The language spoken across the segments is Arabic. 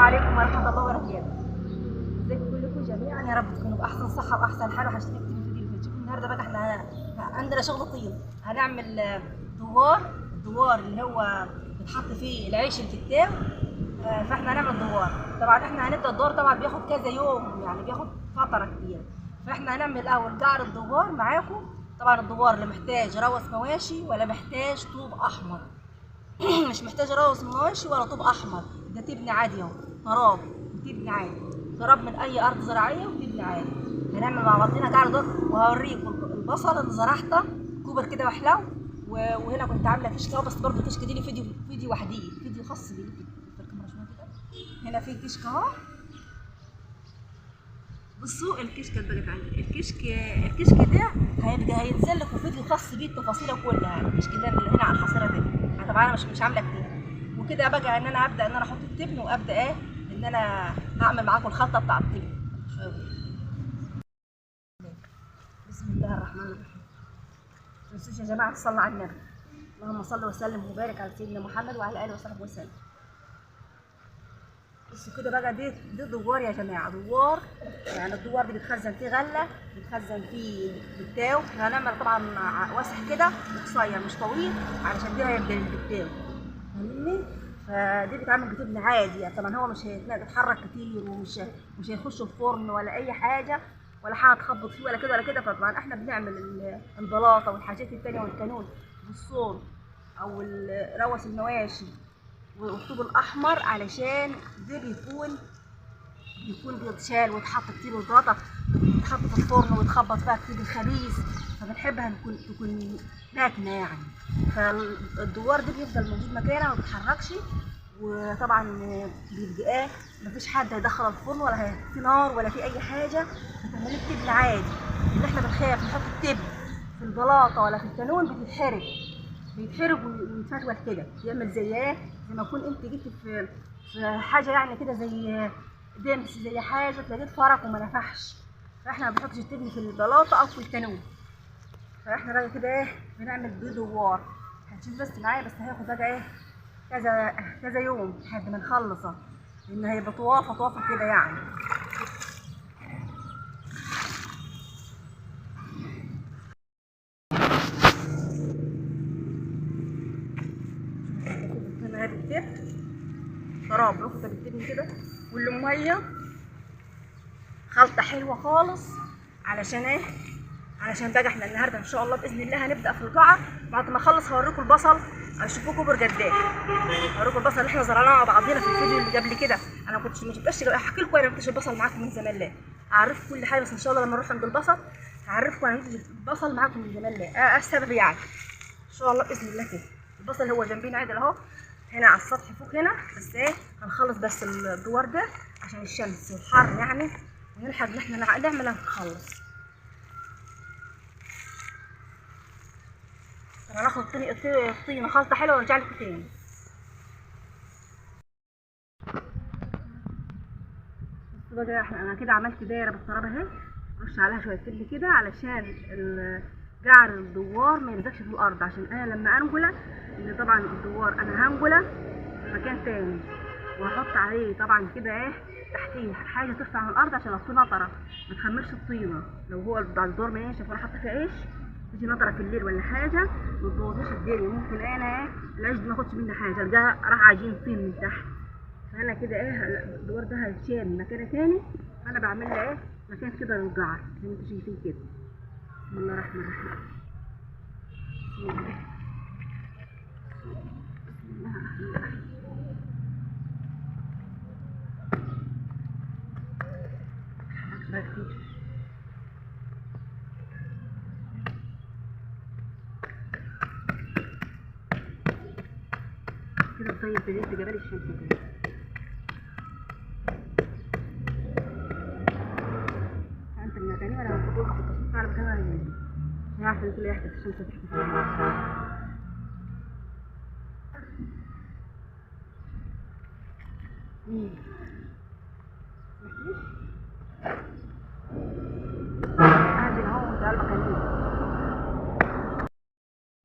عليكم ورحمة الله وبركاته. ازيكم كلكم جميعا، يا رب تكونوا بأحسن صحة وأحسن حال. وحشتني كتير الفيديو اللي فات. النهارده بقى احنا عندنا شغل طين. هنعمل دوار اللي هو بيتحط فيه العيش الكتاو. فاحنا هنعمل دوار. طبعا احنا هنبدأ الدور، طبعا بياخد كذا يوم، يعني بياخد فترة كبيرة. فاحنا هنعمل الأول قعر الدوار معاكم. طبعا الدوار لا محتاج روس مواشي ولا محتاج طوب أحمر. مش محتاج روس مواشي ولا طوب احمر، ده تبني عادي اهو، تراب وتبني عادي، تراب من اي ارض زراعيه وتبني عادي. هنعمل مع بعضنا قاعده دور، وهوريكم البصل اللي زرعته كوبر كده وحلاو. وهنا كنت عامله كشكه، بس برضه الكشكه دي لي فيديو وحديه، فيديو خاص بيه في الكاميرا شويه كده. هنا في كشكه اهو، بصوا الكشك بقت عندي. الكشك ده هيبقى هينزل لكم فيديو خاص بيه التفاصيل كلها. الكشك ده اللي هنا على الحصيره دي، طبعا انا مش عامله كتير. وكده بقى ان انا هبدا ان انا احط التبن، وابدا ان انا هعمل معاكم الخلطه بتاع التبن. بسم الله الرحمن الرحيم. ما تنسوش يا جماعه تصلوا على النبي. اللهم صل وسلم وبارك على سيدنا محمد وعلى اله وصحبه وسلم. بصوا كده بقى، دي دوار يا جماعه، دوار. يعني الدوار دي بتخزن فيه غله، بتخزن فيه بتاو. هنعمل طبعا واسع كده وقصير مش طويل، علشان دي هيبقى البتاو، فاهمني؟ فدي بتتعمل بتبني عادي. يعني طبعا هو مش هيتحرك كتير، مش هيخش الفرن ولا اي حاجه، ولا حاجه تخبط فيه ولا كده ولا كده. فطبعا احنا بنعمل البلاطه والحاجات التانيه والكانون والصول او روس المواشي والطوب الاحمر، علشان ده بيكون بيتشال ويتحط كتير، والبلاطه بتتحط في الفرن ويتخبط فيها كتير الخبيث، فبنحبها تكون باكنه يعني. فالدوار ده بيفضل موجود مكانه ما بيتحركش. وطبعا بيبقى مفيش حد هيدخل الفرن ولا في نار ولا في اي حاجه، فتعملي التبن عادي. اللي احنا بنخاف نحط التبن في البلاطه ولا في الكانون بيتحرق ويتفتول كده، يعمل زي ما يكون انت جيتي في حاجه يعني كده، زي دمس، زي حاجه تلاقيه فرق وما نفعش. فاحنا ما بنحطش التبن في البلاطه او في الكانون. فاحنا بقى كده بنعمل بيه دوار. هتشوف بس معايا، بس هياخد بقى كذا يوم لحد ما نخلصه، لان هيبقى طوافه كده يعني. انا هبتدي تراب باخد بالتبن كده والميه، خلطه حلوه خالص. علشان بقى احنا النهارده ان شاء الله باذن الله هنبدا في القاعه. بعد ما اخلص هوريكم البصل، هتشوفوه كبر قدام. هوريكم البصل اللي احنا زرعناه مع بعضينا في الفيديو اللي قبل كده. انا كنتش احكي لكم، انا منتج البصل معاكم من زمان ليه، هعرفكم كل حاجه. بس ان شاء الله لما نروح عند البصل هعرفكم انا منتج البصل معاكم من زمان ليه، السبب يعني ان شاء الله باذن الله كده. البصل هو جنبينا عادل اهو، هنا على السطح فوق هنا. بس هنخلص بس الدوار ده عشان الشمس والحر يعني، ونلحق ان احنا نعمل نخلص. هناخد طين خلطه حلوه ونرجع لكم تاني. بصوا بقى، انا كده عملت دايره بالترابه اهي، رش عليها شويه فل كده علشان جعر الدوار ما يلزقش في الارض. عشان انا لما انجله، ان طبعا الدوار انا هنجله في مكان تاني، وهحط عليه طبعا كده تحتيه حاجه ترفع من الارض، عشان لو في نطره ما تخمرش الطينه. لو هو بعد الدور ما ينشف وانا حاطه فيه عيش، تيجي نطره في الليل ولا حاجه ما تبوظش الدنيا. ممكن انا العيش ما اخدش منه حاجه، القاها راح عجين طين من تحت. فانا كده الدوار ده هيتشال من مكان تاني، فانا بعمل له مكان كده للجعر زي ما انتم شايفين كده. بسم الله الرحمن الرحيم. بسم الله الرحمن الرحيم. بقى كتير كده طيب بديت جبال الشمس كده. انت المكاني ولا هتقول في التصوير على مكان ولا يمين؟ مش عارفه انت اللي يحدث الشمس تحت عادي اهو. انت قلبك يمين.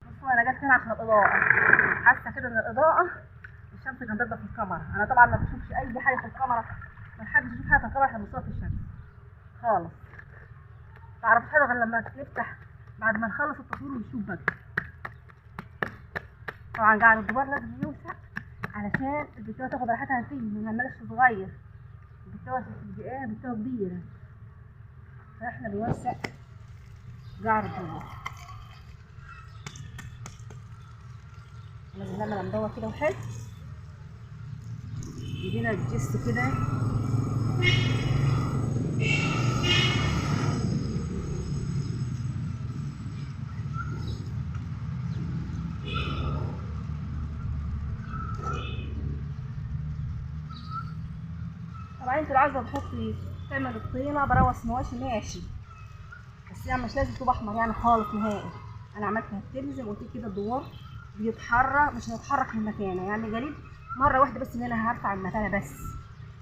بصوا انا جت هنا عشان الاضاءه، حاسه كده ان الاضاءه الشمس كان ضاربه في الكاميرا. انا طبعا ما بشوفش اي حاجه في الكاميرا، ما حدش يشوف حاجه في الكاميرا احنا بنصور في الشمس خالص. ما تعرفش حاجه غير لما نفتح بعد ما نخلص التصوير ونشوف بقى. طبعا قاعد الدوار لازم يوسع علشان البتاوه تاخد راحتها فيه، ما نعملش صغير. البتاوه تبقى ايه، بتاوه كبيره، فاحنا بنوسع قاعد الدوار. لازم نعمل مدور كده وحلو، يدينا الجست كده. طبعا انت لو عايزه تحطي تعمل الطينه بروس مواشي ماشي، بس يعني مش لازم تبقى احمر يعني خالص نهائي. انا عملتها بتلج زي ما قلت كده، الدوار بيتحرك، مش هيتحرك من مكانه يعني قريب مره واحده بس ان انا هرفع المكانه بس،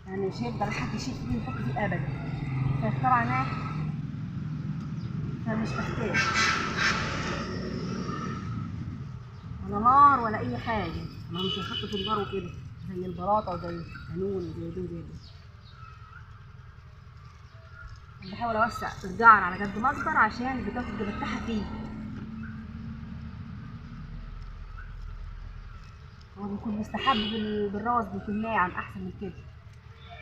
يعني مش هيفضل حد يشيل فيه ويحط فيه ابدا. فطبعا انا مش محتاج ولا نار ولا اي حاجه، انا مش هحط في النار وكده زي البلاطه وزي القانون وزي دول. بحاول اوسع الجعر على قد ما اقدر عشان البتاعه تبقى مرتاحه فيه. هو بيكون مستحب بالروس بيكون ناعم احسن من كده،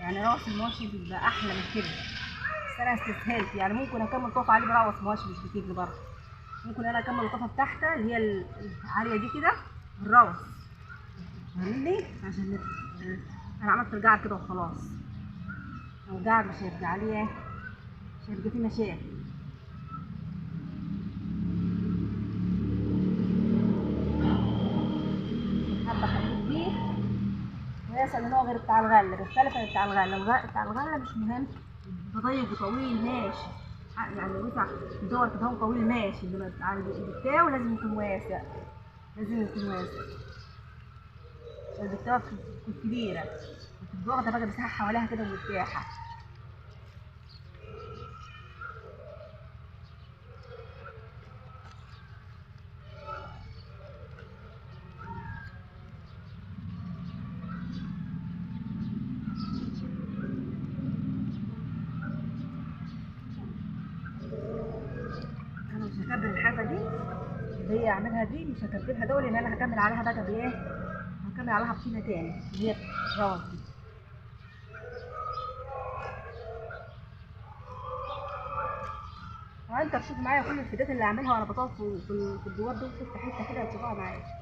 يعني روس المواشي بيبقى احلى من كده. بس انا استسهلت يعني، ممكن اكمل طوف عليه بروس مواشي مش بتجلي برضه، ممكن انا اكمل الطوفه بتاعتها اللي هي العاليه دي كده بالروس، فاهمني؟ عشان انا عملت الجعر كده وخلاص، الجعر مش هيرجع عليه، مش هيبقى فيه مشاكل. حابه خليك بيه ويسأل ان هو غير بتاع الغله، بيختلف عن بتاع الغله. بتاع الغله مش مهم بضيق طويل ماشي، يعني وسع الدور كده هو طويل ماشي، انما بتاع البتاو لازم يكون واسع، لازم يكون واسع. البتاو تكون كبيره وتبقى واخده بقى مساحه حواليها كده مرتاحه. انا مش هكمل الحافه دي اللي هي اعملها دي، مش هكملها دول، لان انا هكمل عليها بقى بايه، هكمل عليها بطينه تاني اللي هي الروس دي. وانت تشوف معايا كل الفيديوهات اللي هعملها وانا بطوف في الدوار دول، تفتح حته كده وتشوفها معايا.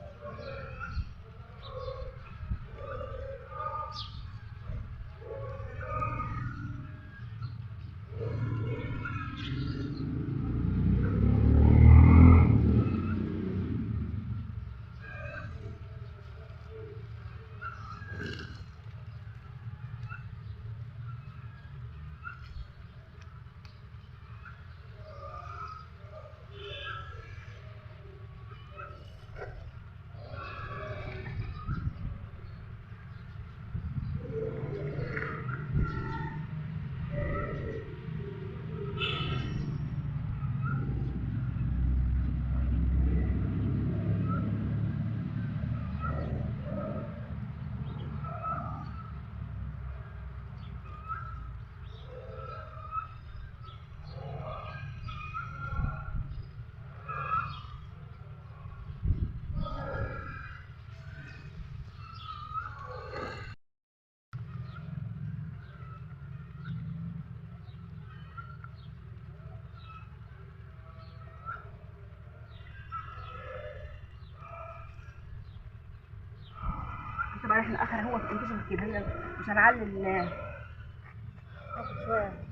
طبعا احنا اخر هو في الانتشار كده، مش هنعلي شويه.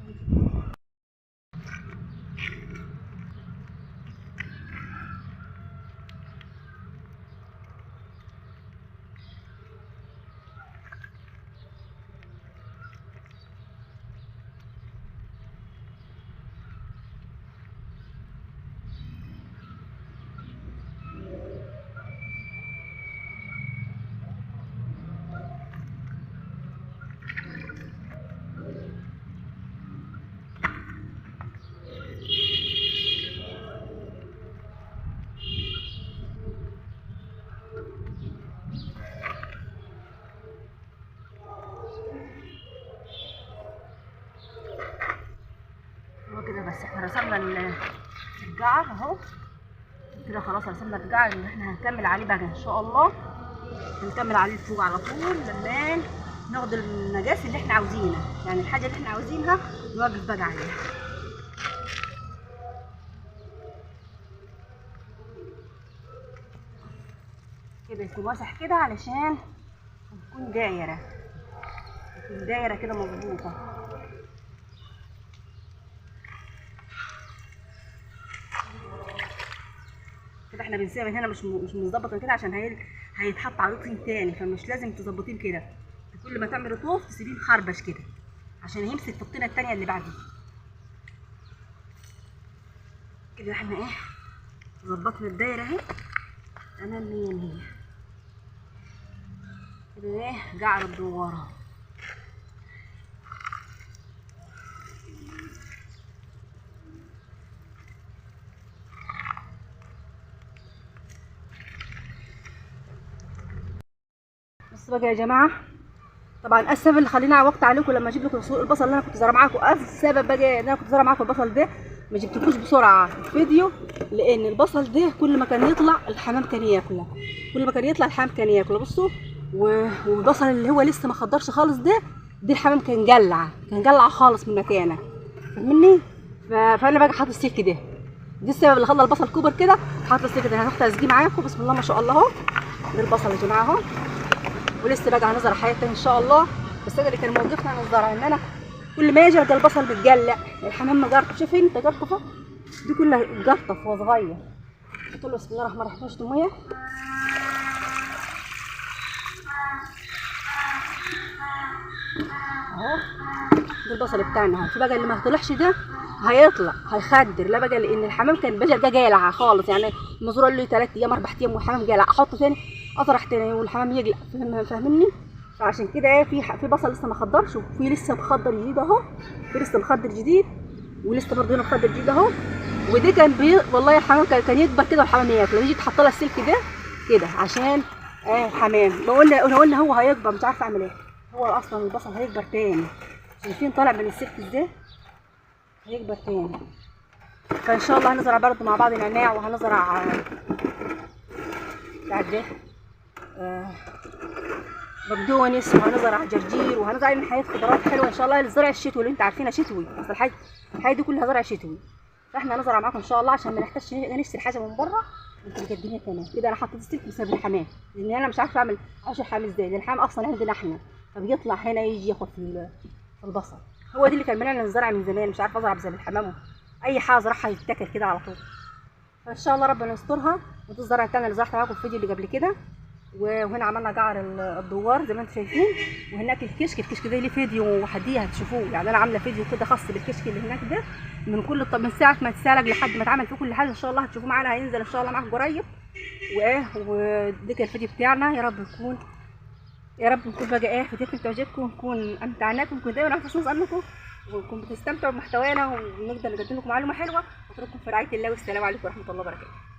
بس احنا رسمنا الجعر اهو كده خلاص. رسمنا الجعر اللي احنا هنكمل عليه بقى ان شاء الله. هنكمل عليه الفوق على طول لما ناخد المقاس اللي احنا عاوزينه، يعني الحاجه اللي احنا عاوزينها نوقف بقى عليها. كده يكون واسع كده علشان تكون دايره، تكون دايره كده مظبوطه. كده احنا بنسيبها من هنا مش مظبطه كده عشان هيتحط عليه طين تاني، فمش لازم تظبطيه كده. كل ما تعملي طوف تسيبيه مخربش كده عشان يمسك في الطينه التانيه اللي بعديه. كده احنا ايه ظبطنا الدايره اهي تمام 100. كده ايه جعر الدواره. بصوا بقى يا جماعه، طبعا السبب اللي خليني عوقت عليكم لما اجيب لكم البصل اللي انا كنت زارعه معاكم، السبب بقى ان انا كنت زارعه معاكم البصل ده ما جبتلكوش بسرعه في الفيديو، لان البصل ده كل ما كان يطلع الحمام كان ياكله، كل ما كان يطلع الحمام كان ياكله. بصوا والبصل اللي هو لسه ما خضرش خالص ده الحمام كان جلع خالص من مكانه، فاهمني؟ فانا بقى حاطط السلك ده، دي السبب اللي خلى البصل كبر كده. حاطه السلك ده هنروح تسقيه معاكم. بسم الله ما شاء الله اهو ده البصل يا جماعه اهو. ولسه بقى هنزرع حاجات تاني ان شاء الله، بس انا اللي كان موقفنا عن الزرع ان انا كل ما يجي القى البصل بيتجلع، الحمام مجرطف. شايفين تجرطفه دي كلها جرطف وهو صغير. قلت له بسم الله الرحمن الرحيم شفت الميه اهو. ده البصل بتاعنا اهو. في بقى اللي ما طلعش ده هيطلع هيخدر لا بقى، لان الحمام كان بقى جالع خالص، يعني المزروع له 3 ايام 4 ايام والحمام جالع، احطه تاني اطرح تاني والحمام يجلع، فاهمني؟ فعشان كده ايه في بصل لسه ما خضرش، وفي لسه مخضر جديد اهو، في لسه مخضر جديد، ولسه برضه هنا مخضر جديد اهو. ودي كان والله الحمام كان يكبر كده والحمام ياكل، يجي تحط لها السلك ده كده عشان الحمام. قلنا هو هيكبر، مش عارفه اعمل ايه. هو اصلا البصل هيكبر تاني، شايفين طالع من السلك ازاي؟ هيكبر تاني. فان شاء الله هنزرع برضه مع بعض نعناع، وهنزرع بتاع ده بقدونس، وهنزرع جرجير، وهنزرع من حاجات خضروات حلوه ان شاء الله للزرع الشتوي اللي انتوا عارفينها شتوي. اصل الحاجه دي كلها زرع شتوي، فاحنا هنزرع معاكم ان شاء الله عشان ما نحتاجش نشتري حاجه من بره وتبقى الدنيا تمام كده. انا حطيت السلك بسبب الحمام، لان انا مش عارفه اعمل عشر الحمام ازاي، لان الحمام اصلا عندنا احنا، فبيطلع هنا يجي ياخد في البصل. هو دي اللي كان منعنا الزرع من زمان، مش عارفه ازرع بسبب الحمام، اي حاجه ازرعها يتاكل كده على طول. فان شاء الله ربنا يسترها. وده الزرع التاني اللي زرعت معاكم في الفيديو اللي قبل كده. وهنا عملنا جعر الدوار زي ما انتم شايفين، وهناك الكشك ده ليه فيديو وحديه هتشوفوه، يعني انا عامله فيديو كده خاص بالكشك اللي هناك ده من ساعه ما اتسرق لحد ما اتعمل فيه كل حاجه. ان شاء الله هتشوفوه معانا، هينزل ان شاء الله معاكم قريب. وده كان الفيديو بتاعنا. يا رب نكون بقى فيديوهاتنا تعجبكم، نكون امتعناكم، نكون دايما عارفين نسالكم، ونكون بتستمتعوا بمحتوانا، ونقدر نقدم لكم معلومه حلوه. واترككم في رعايه الله، والسلام عليكم ورحمه الله وبركاته.